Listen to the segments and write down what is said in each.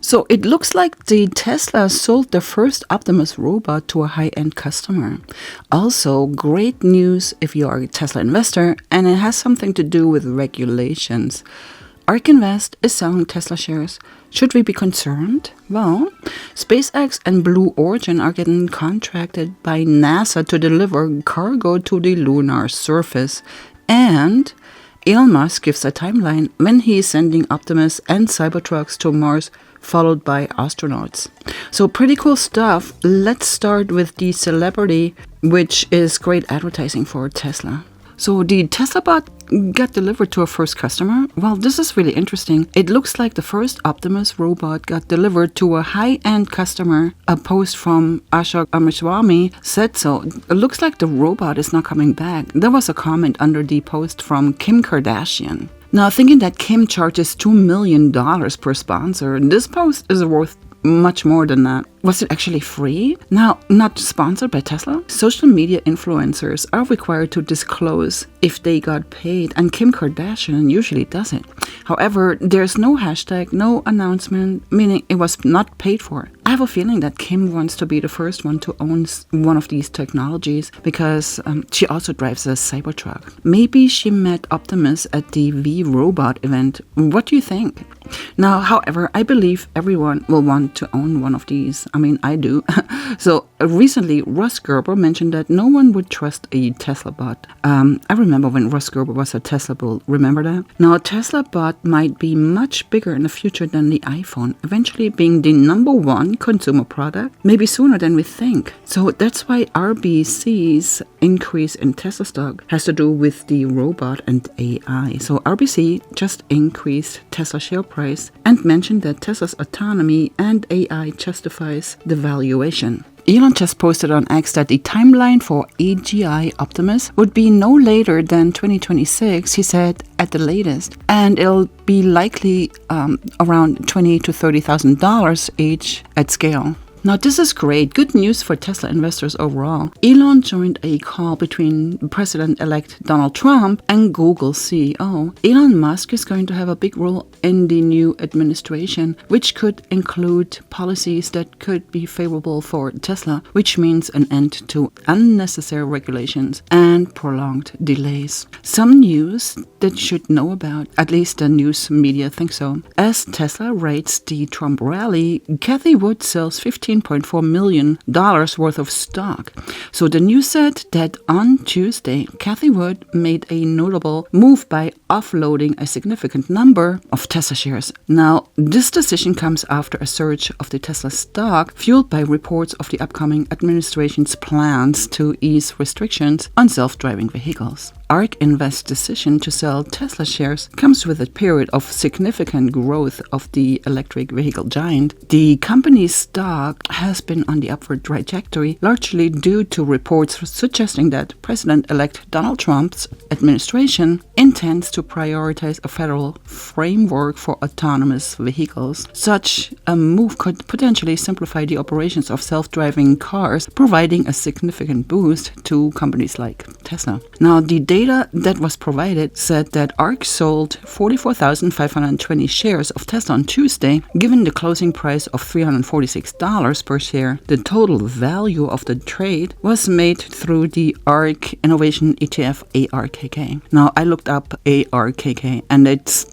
So it looks like the Tesla sold their first Optimus robot to a high-end customer. Also, great news if you are a Tesla investor, and it has something to do with regulations. Ark Invest is selling Tesla shares. Should we be concerned? Well, SpaceX and Blue Origin are getting contracted by NASA to deliver cargo to the lunar surface. And Elon Musk gives a timeline when he is sending Optimus and Cybertrucks to Mars, followed by astronauts. So pretty cool stuff. Let's start with the celebrity, which is great advertising for Tesla. So the Tesla bot got delivered to a first customer. Well, this is really interesting. It looks like the first Optimus robot got delivered to a high-end customer. A post from Ashok Amiswamy said so. It looks like the robot is not coming back. There was a comment under the post from Kim Kardashian. Now, thinking that Kim charges $2 million per sponsor, this post is worth much more than that. Was it actually free? Now, not sponsored by Tesla? Social media influencers are required to disclose if they got paid, and Kim Kardashian usually does it. However, there's no hashtag, no announcement, meaning it was not paid for. I have a feeling that Kim wants to be the first one to own one of these technologies because she also drives a Cybertruck. Maybe she met Optimus at the V-Robot event. What do you think? Now, however, I believe everyone will want to own one of these. I mean, I do. So recently, Russ Gerber mentioned that no one would trust a Tesla bot. I remember when Russ Gerber was a Tesla bull. Remember that? Now, a Tesla bot might be much bigger in the future than the iPhone, eventually being the #1 consumer product, maybe sooner than we think. So that's why RBC's increase in Tesla stock has to do with the robot and AI. So RBC just increased Tesla share price and mentioned that Tesla's autonomy and AI justifies the valuation. Elon just posted on X that the timeline for AGI Optimus would be no later than 2026, he said, at the latest. And it'll be likely around $20,000 to $30,000 each at scale. Now, this is great. Good news for Tesla investors overall. Elon joined a call between President-elect Donald Trump and Google CEO. Elon Musk is going to have a big role in the new administration, which could include policies that could be favorable for Tesla, which means an end to unnecessary regulations and prolonged delays. Some news that you should know about, at least the news media thinks so. As Tesla rates the Trump rally, Cathie Wood sells $15.4 million worth of stock. So the news said that on Tuesday, Cathie Wood made a notable move by offloading a significant number of Tesla shares. Now, this decision comes after a surge of the Tesla stock, fueled by reports of the upcoming administration's plans to ease restrictions on self-driving vehicles. Ark Invest's decision to sell Tesla shares comes with a period of significant growth of the electric vehicle giant. The company's stock has been on the upward trajectory, largely due to reports suggesting that President-elect Donald Trump's administration intends to prioritize a federal framework for autonomous vehicles. Such a move could potentially simplify the operations of self-driving cars, providing a significant boost to companies like Tesla. Now, the data that was provided said that Ark sold 44,520 shares of Tesla on Tuesday. Given the closing price of $346 per share, the total value of the trade was made through the Ark Innovation ETF ARKK. Now, I looked up ARKK and it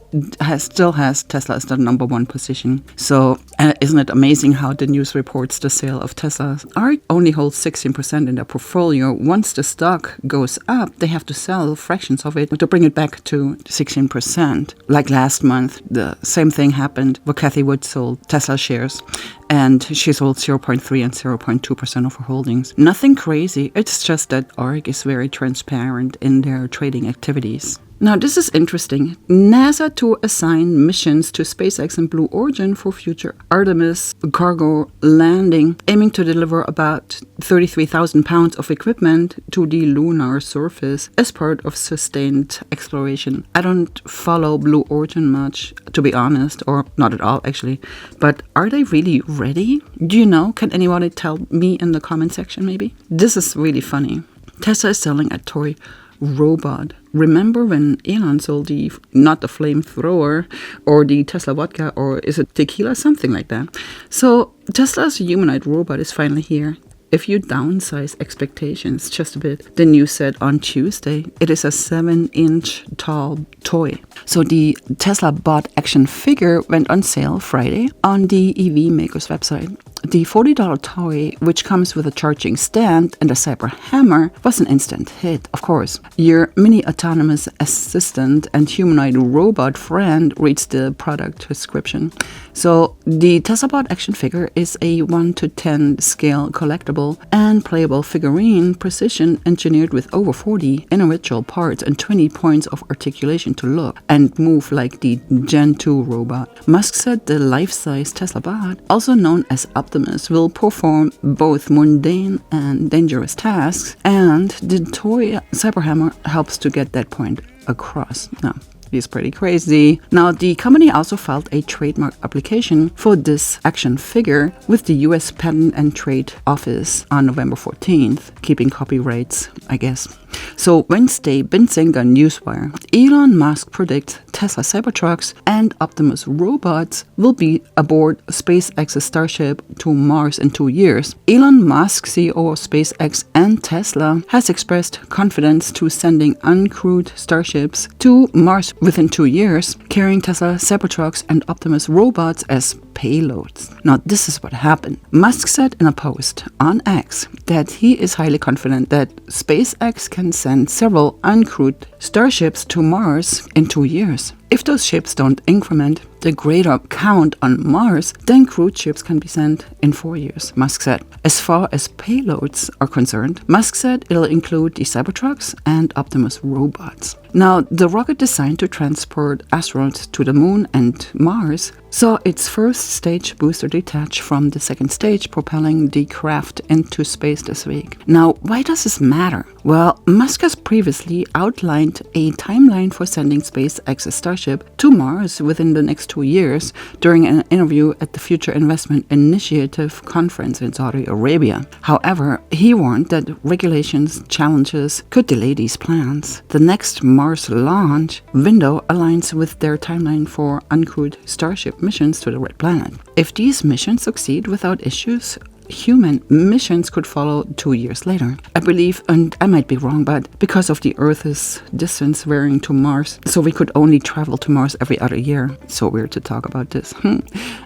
still has Tesla as the #1 position. So isn't it amazing how the news reports the sale of Tesla? Ark only holds 16% in their portfolio. Once the stock goes up, they have to sell fractions of it to bring it back to 16%. Like last month, the same thing happened where Cathie Wood sold Tesla shares and she sold 0.3 and 0.2% of her holdings. Nothing crazy. It's just that Ark is very transparent in their trading activities. Now, this is interesting. NASA to assign missions to SpaceX and Blue Origin for future Artemis cargo landing, aiming to deliver about 33,000 pounds of equipment to the lunar surface as part of sustained exploration. I don't follow Blue Origin much, to be honest, or not at all, actually. But are they really ready? Do you know? Can anybody tell me in the comment section, maybe? This is really funny. Tesla is selling a toy robot. Remember when Elon sold not the flamethrower or the Tesla vodka, or is it tequila, something like that? So Tesla's humanoid robot is finally here. If you downsize expectations just a bit, the news said on Tuesday it is a 7-inch tall toy. So the Tesla bot action figure went on sale Friday on the EV maker's website. The $40 toy, which comes with a charging stand and a cyber hammer, was an instant hit, of course. Your mini autonomous assistant and humanoid robot friend reads the product description. So the Tesla bot action figure is a 1:10 scale collectible and playable figurine, precision engineered with over 40 individual parts and 20 points of articulation to look and move like the Gen 2 robot. Musk said the life-size Tesla bot, also known as Optimus, will perform both mundane and dangerous tasks, and the toy Cyberhammer helps to get that point across. Now, he's pretty crazy. Now, the company also filed a trademark application for this action figure with the US Patent and Trade Office on November 14th, keeping copyrights, I guess. So Wednesday, Benzinga Newswire, Elon Musk predicts Tesla Cybertrucks and Optimus robots will be aboard SpaceX's Starship to Mars in 2 years. Elon Musk, CEO of SpaceX and Tesla, has expressed confidence to sending uncrewed starships to Mars within 2 years, carrying Tesla Cybertrucks and Optimus robots as payloads. Now, this is what happened. Musk said in a post on X that he is highly confident that SpaceX can send several uncrewed starships to Mars in 2 years. If those ships don't increment the greater count on Mars, then crewed ships can be sent in 4 years, Musk said. As far as payloads are concerned, Musk said it'll include the Cybertrucks and Optimus robots. Now, the rocket designed to transport astronauts to the moon and Mars saw its first stage booster detach from the second stage, propelling the craft into space this week. Now, why does this matter? Well, Musk has previously outlined a timeline for sending SpaceX's Starship to Mars within the next 2 years during an interview at the Future Investment Initiative conference in Saudi Arabia. However, he warned that regulations challenges could delay these plans. The next Mars launch window aligns with their timeline for uncrewed Starship missions to the Red Planet. If these missions succeed without issues, human missions could follow 2 years later. I believe, and I might be wrong, but because of the Earth's distance varying to Mars, so we could only travel to Mars every other year. So weird to talk about this.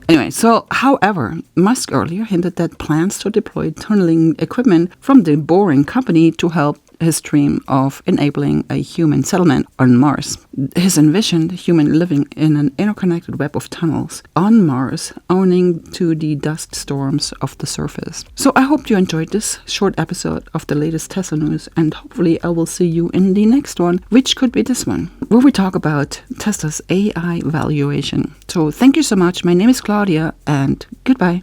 Anyway, so however, Musk earlier hinted that plans to deploy tunneling equipment from the Boring Company to help his dream of enabling a human settlement on Mars. His envisioned human living in an interconnected web of tunnels on Mars, owning to the dust storms of the surface. So I hope you enjoyed this short episode of the latest Tesla news, and hopefully I will see you in the next one, which could be this one, where we talk about Tesla's AI valuation. So thank you so much. My name is Claudia, and goodbye.